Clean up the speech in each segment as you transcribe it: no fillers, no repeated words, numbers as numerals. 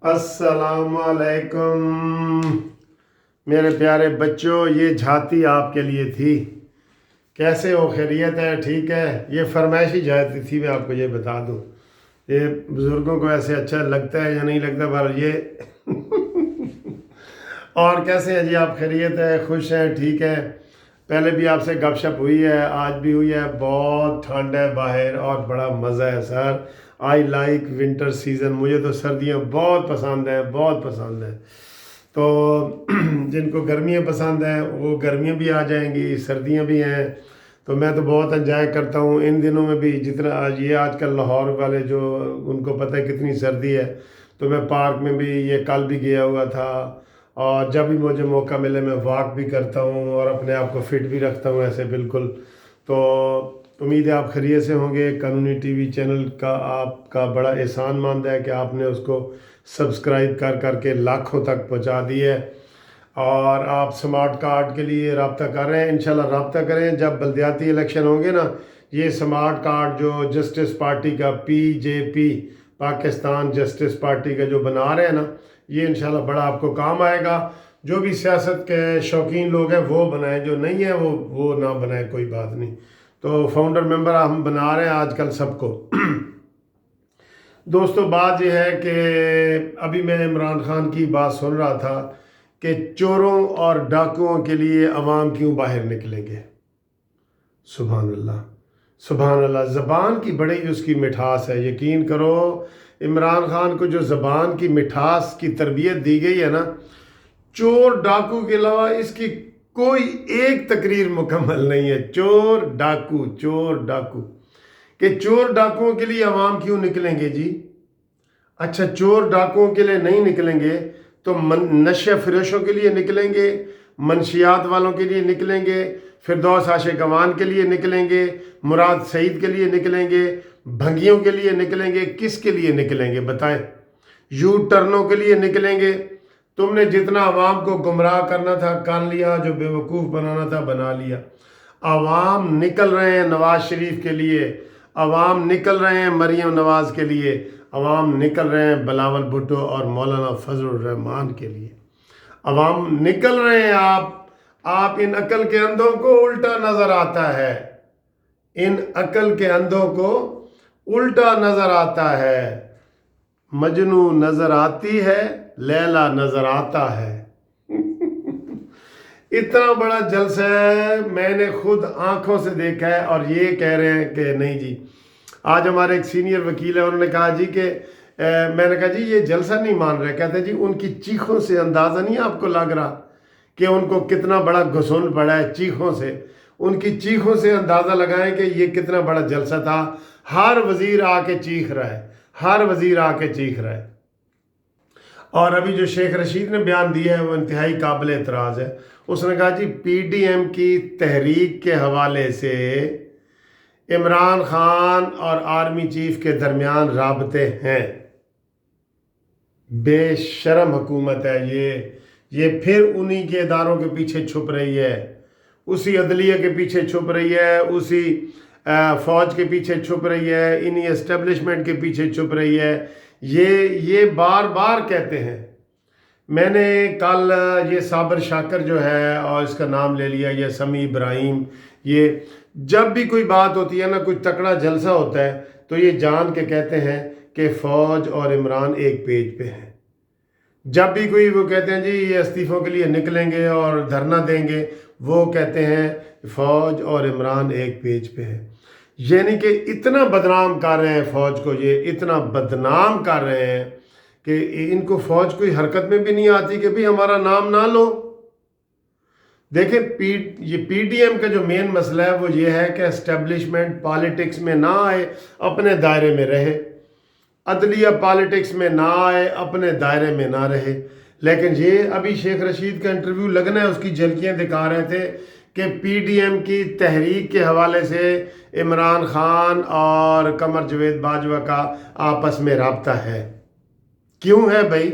अस्सलाम वालेकुम मेरे प्यारे बच्चों, ये झाती आपके लिए थी। कैसे हो? खैरियत है? ठीक है। ये फरमाइशी झाती थी, मैं आपको ये बता दूं। ये बुज़ुर्गों को ऐसे अच्छा लगता है या नहीं लगता, पर ये और कैसे हैं जी आप? खैरियत है? खुश हैं? ठीक है। पहले भी आपसे गपशप हुई है, आज भी हुई है। बहुत ठंड है बाहर और बड़ा मज़ा है sir. I like winter season. मुझे तो सर्दियाँ बहुत पसंद हैं, बहुत पसंद हैं। तो जिनको गर्मियाँ पसंद हैं वो गर्मियाँ भी आ जाएंगी, सर्दियाँ भी हैं। तो मैं तो बहुत एंजॉय करता हूँ इन दिनों में भी। जितना आज ये आजकल लाहौर वाले जो, उनको पता है कितनी सर्दी है। तो मैं पार्क में भी ये कल भी गया हुआ था, और जब भी मुझे मौका मिले मैं वॉक भी करता हूँ और अपने आप को फिट भी रखता हूँ ऐसे बिल्कुल। तो उम्मीद है आप खैरियत से होंगे। कानूनी टीवी चैनल का आपका बड़ा एहसानमंद है कि आपने उसको सब्सक्राइब कर करके लाखों तक पहुँचा दी है। और आप स्मार्ट कार्ड के लिए रब्ता कर रहे हैं, इंशाल्लाह रब्ता करें। जब बल्दियाती इलेक्शन होंगे ना, ये स्मार्ट कार्ड जो जस्टिस पार्टी का PJP, पाकिस्तान जस्टिस पार्टी का जो बना रहे हैं ना, ये इंशाल्लाह बड़ा आपको काम आएगा। जो भी सियासत के शौकीन लोग हैं वो बनाएं, जो नहीं है वो ना बनाएं, कोई बात नहीं। तो फाउंडर मेंबर हम बना रहे हैं आजकल सबको। दोस्तों, बात यह है कि अभी मैं इमरान खान की बात सुन रहा था कि चोरों और डाकुओं के लिए अवाम क्यों बाहर निकलेंगे। सुभान अल्लाह, सुभान अल्लाह। ज़बान की बड़ी उसकी मिठास है, यकीन करो। इमरान खान को जो ज़बान की मिठास की तरबियत दी गई है ना, चोर डाकू के अलावा इसकी कोई एक तकरीर मुकम्मल नहीं है। चोर डाकू, चोर डाकू। कि चोर डाकुओं के लिए अवाम क्यों निकलेंगे जी? अच्छा, चोर डाकुओं के लिए नहीं निकलेंगे तो नशे फरोशों के लिए निकलेंगे, मनशियात वालों के लिए निकलेंगे, फिरदौस आशिक गवान के लिए निकलेंगे, मुराद सईद के लिए निकलेंगे, भंगियों के लिए निकलेंगे, किसके लिए निकलेंगे बताएं? यू टर्नों के लिए निकलेंगे। तुमने जितना आवाम को गुमराह करना था कर लिया, जो बेवकूफ़ बनाना था बना लिया। आवाम निकल रहे हैं नवाज शरीफ के लिए, आवाम निकल रहे हैं मरीम नवाज के लिए, आवाम निकल रहे हैं बिलावल भुट्टो और मौलाना फजलुर रहमान के लिए। आवाम निकल रहे हैं। आप इन अकल के अंधों को उल्टा नजर आता है, इन अकल के अंधों को उल्टा नजर आता है। मजनू नजर आती है, लैला नजर आता है। इतना बड़ा जलसा है, मैंने खुद आंखों से देखा है। और ये कह रहे हैं कि नहीं जी। आज हमारे एक सीनियर वकील है, उन्होंने कहा जी कि मैंने कहा जी ये जलसा नहीं मान रहे। कहते जी उनकी चीखों से अंदाज़ा नहीं आपको लग रहा कि उनको कितना बड़ा घुसून पड़ा है? चीखों से, उनकी चीखों से अंदाज़ा लगाएं कि ये कितना बड़ा जलसा था। हर वज़ीर आके चीख रहा है, हर वज़ीर आके चीख रहा है। और अभी जो शेख रशीद ने बयान दिया है वो इंतहाई काबिल एतराज़ है। उसने कहा जी PDM की तहरीक के हवाले से इमरान खान और आर्मी चीफ के दरमियान राबते हैं। बेशरम हुकूमत है ये फिर उन्हीं के इदारों के पीछे छुप रही है, उसी अदलिया के पीछे छुप रही है, उसी फ़ौज के पीछे छुप रही है, इन्हीं एस्टेब्लिशमेंट के पीछे छुप रही है। ये बार बार कहते हैं। मैंने कल ये साबर शाकर जो है और इसका नाम ले लिया, ये समी इब्राहिम, ये जब भी कोई बात होती है ना, कोई तकड़ा जलसा होता है, तो ये जान के कहते हैं कि फ़ौज और इमरान एक पेज पे हैं। जब भी कोई वो कहते हैं जी ये इस्तीफ़ों के लिए निकलेंगे और धरना देंगे, वो कहते हैं फ़ौज और इमरान एक पेज पे है। यानी कि इतना बदनाम कर रहे हैं फ़ौज को, ये इतना बदनाम कर रहे हैं कि इनको फ़ौज कोई हरकत में भी नहीं आती कि भाई हमारा नाम ना लो। देखें, ये PDM का जो मेन मसला है वो ये है कि एस्टेब्लिशमेंट पॉलिटिक्स में ना आए, अपने दायरे में रहे। अदलिया पॉलिटिक्स में ना आए, अपने दायरे में ना रहे। लेकिन ये अभी शेख रशीद का इंटरव्यू लगना है, उसकी झलकियाँ दिखा रहे थे कि PDM की तहरीक के हवाले से इमरान खान और कमर जवेद बाजवा का आपस में राब्ता है। क्यों है भाई,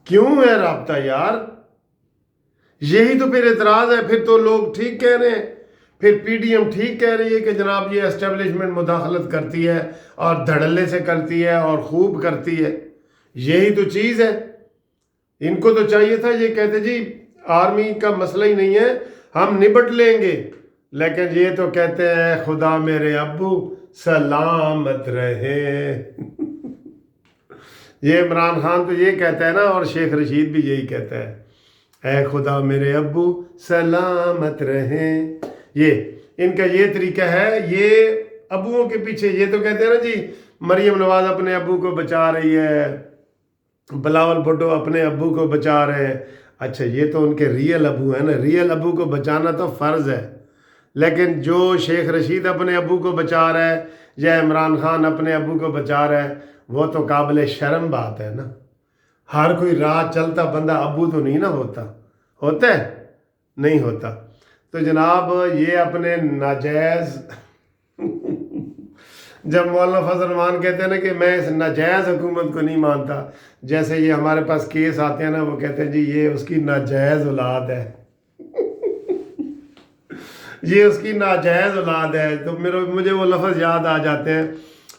क्यों है राब्ता यार? यही तो फिर एतराज़ है। फिर तो लोग ठीक कह रहे हैं, फिर PDM ठीक कह रही है कि जनाब ये एस्टेब्लिशमेंट मुदाखलत करती है और धड़ल्ले से करती है और खूब करती है। یہی تو چیز ہے. ان کو تو چاہیے تھا یہ کہتے جی آرمی کا مسئلہ ہی نہیں ہے, ہم نبٹ لیں گے, لیکن یہ تو کہتے ہیں خدا میرے ابو سلامت رہے. یہ عمران خان تو یہ کہتا ہے نا, اور شیخ رشید بھی یہی کہتا ہے, اے خدا میرے ابو سلامت رہیں. یہ ان کا یہ طریقہ ہے, یہ ابوؤں کے پیچھے. یہ تو کہتے ہیں نا جی مریم نواز اپنے ابو کو بچا رہی ہے, بلاول بھٹو اپنے ابو کو بچا رہے ہیں. اچھا یہ تو ان کے ریئل ابو ہیں نا, ریئل ابو کو بچانا تو فرض ہے, لیکن جو شیخ رشید اپنے ابو کو بچا رہا ہے یا عمران خان اپنے ابو کو بچا رہا ہے, وہ تو قابل شرم بات ہے نا. ہر کوئی راہ چلتا بندہ ابو تو نہیں نا ہوتا ہے, نہیں ہوتا. تو جناب یہ اپنے ناجائز جب مولانا فضل الرحمان کہتے ہیں نا کہ میں اس ناجائز حکومت کو نہیں مانتا, جیسے یہ ہمارے پاس کیس آتے ہیں نا, وہ کہتے ہیں جی یہ اس کی ناجائز اولاد ہے یہ اس کی ناجائز اولاد ہے. تو مجھے وہ لفظ یاد آ جاتے ہیں.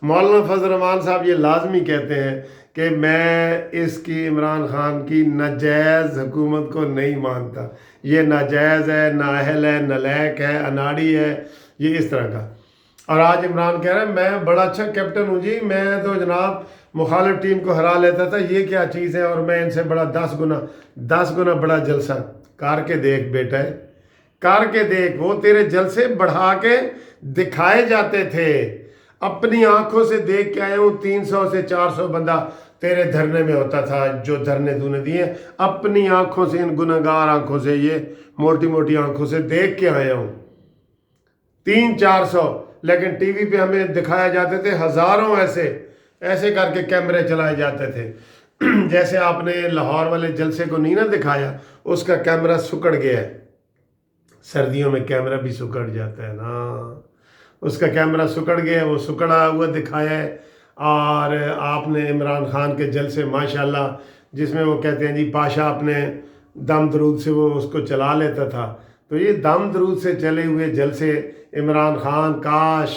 مولانا فضل الرحمان صاحب یہ لازمی کہتے ہیں کہ میں اس کی عمران خان کی ناجائز حکومت کو نہیں مانتا, یہ ناجائز ہے, نااہل ہے, نالیک ہے, اناڑی ہے, یہ اس طرح کا. اور آج عمران کہہ رہا ہے میں بڑا اچھا کیپٹن ہوں جی, میں تو جناب مخالف ٹیم کو ہرا لیتا تھا, یہ کیا چیز ہے, اور میں ان سے بڑا 10 گنا بڑا جلسہ. کر کے دیکھ بیٹا, کر کے دیکھ. وہ تیرے جلسے بڑھا کے دکھائے جاتے تھے, اپنی آنکھوں سے دیکھ کے آیا ہوں. 300 سے 400 بندہ تیرے دھرنے میں ہوتا تھا, جو دھرنے تو نے دیے اپنی آنکھوں سے, ان گناہگار آنکھوں سے, یہ موٹی موٹی آنکھوں سے دیکھ کے آیا ہوں. 300-400, لیکن ٹی وی پہ ہمیں دکھایا جاتے تھے ہزاروں. ایسے کر کے کیمرے چلائے جاتے تھے. جیسے آپ نے لاہور والے جلسے کو نہیں نا دکھایا, اس کا کیمرہ سکڑ گیا ہے. سردیوں میں کیمرہ بھی سکڑ جاتا ہے نا, اس کا کیمرہ سکڑ گیا, وہ سکڑا ہوا دکھایا ہے. اور آپ نے عمران خان کے جلسے ماشاءاللہ, جس میں وہ کہتے ہیں جی پاشا اپنے دم درود سے وہ اس کو چلا لیتا تھا, تو یہ دم درود سے چلے ہوئے جلسے عمران خان کاش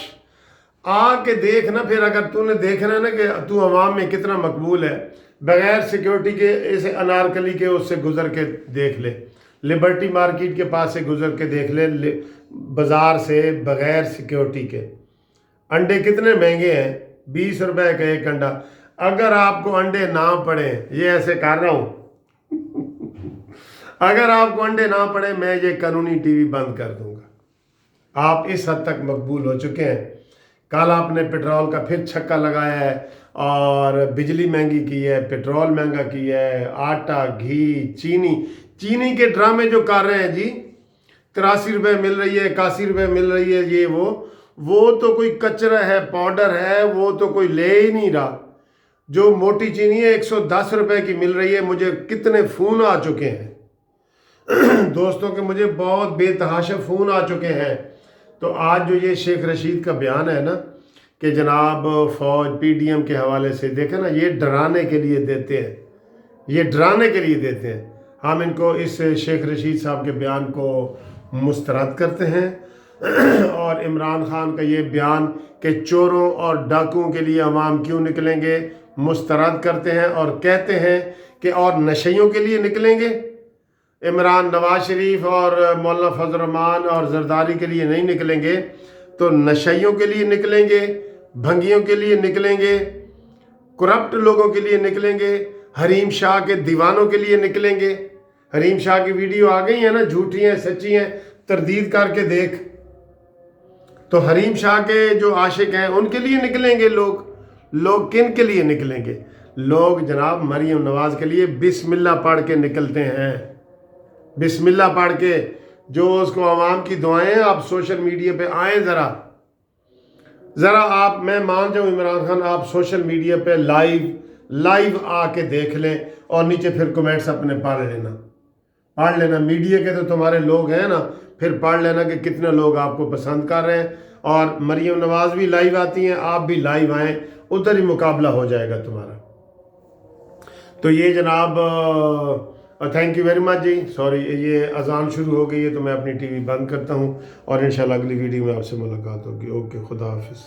آ کے دیکھ نا. پھر اگر تو نے دیکھنا ہے نا کہ تو عوام میں کتنا مقبول ہے, بغیر سیکیورٹی کے اسے انارکلی کے اس سے گزر کے دیکھ لے, لبرٹی مارکیٹ کے پاس سے گزر کے دیکھ لے, بازار سے بغیر سیکیورٹی کے. انڈے کتنے مہنگے ہیں, 20 روپے کا ایک انڈا. اگر آپ کو انڈے نہ پڑے, یہ ایسے کر رہا ہوں اگر آپ کو انڈے نہ پڑے, میں یہ قانونی ٹی وی بند کر دوں گا. آپ اس حد تک مقبول ہو چکے ہیں. کل آپ نے پیٹرول کا پھر چھکا لگایا ہے, اور بجلی مہنگی کی ہے, پیٹرول مہنگا کیا ہے, آٹا, گھی, چینی کے ڈرامے جو کر رہے ہیں جی. 83 روپے مل رہی ہے, 81 روپے مل رہی ہے, یہ وہ تو کوئی کچرا ہے, پاؤڈر ہے, وہ تو کوئی لے ہی نہیں رہا. جو موٹی چینی ہے 110 روپے کی مل رہی ہے. مجھے کتنے فون آ چکے ہیں دوستوں کے, مجھے بہت بے تحاشا فون آ چکے ہیں. تو آج جو یہ شیخ رشید کا بیان ہے نا کہ جناب فوج PDM کے حوالے سے, دیکھیں نا, یہ ڈرانے کے لیے دیتے ہیں, یہ ڈرانے کے لیے دیتے ہیں. ہم ان کو اس شیخ رشید صاحب کے بیان کو مسترد کرتے ہیں, اور عمران خان کا یہ بیان کہ چوروں اور ڈاکوؤں کے لیے عوام کیوں نکلیں گے, مسترد کرتے ہیں, اور کہتے ہیں کہ اور نشیوں کے لیے نکلیں گے. عمران نواز شریف اور مولانا فضل الرحمان اور زرداری کے لیے نہیں نکلیں گے, تو نشیوں کے لیے نکلیں گے, بھنگیوں کے لیے نکلیں گے, کرپٹ لوگوں کے لیے نکلیں گے, حریم شاہ کے دیوانوں کے لیے نکلیں گے. حریم شاہ کی ویڈیو آ گئی ہے نا, جھوٹی ہیں سچی ہیں, تردید کر کے دیکھ. تو حریم شاہ کے جو عاشق ہیں ان کے لیے نکلیں گے لوگ کن کے لیے نکلیں گے؟ لوگ جناب مریم نواز کے لیے بسم اللہ پڑھ کے نکلتے ہیں, بسم اللہ پڑھ کے. جو اس کو عوام کی دعائیں ہیں, آپ سوشل میڈیا پہ آئیں ذرا آپ, میں مان جاؤں عمران خان, آپ سوشل میڈیا پہ لائیو آ کے دیکھ لیں, اور نیچے پھر کمنٹس اپنے پڑھ لینا. میڈیا کے تو تمہارے لوگ ہیں نا, پھر پڑھ لینا کہ کتنے لوگ آپ کو پسند کر رہے ہیں. اور مریم نواز بھی لائیو آتی ہیں, آپ بھی لائیو آئیں, ادھر ہی مقابلہ ہو جائے گا تمہارا. تو یہ جناب تھینک یو ویری مچ جی. سوری, یہ اذان شروع ہو گئی ہے تو میں اپنی ٹی وی بند کرتا ہوں, اور انشاءاللہ اگلی ویڈیو میں آپ سے ملاقات ہوگی. اوکے, خدا حافظ.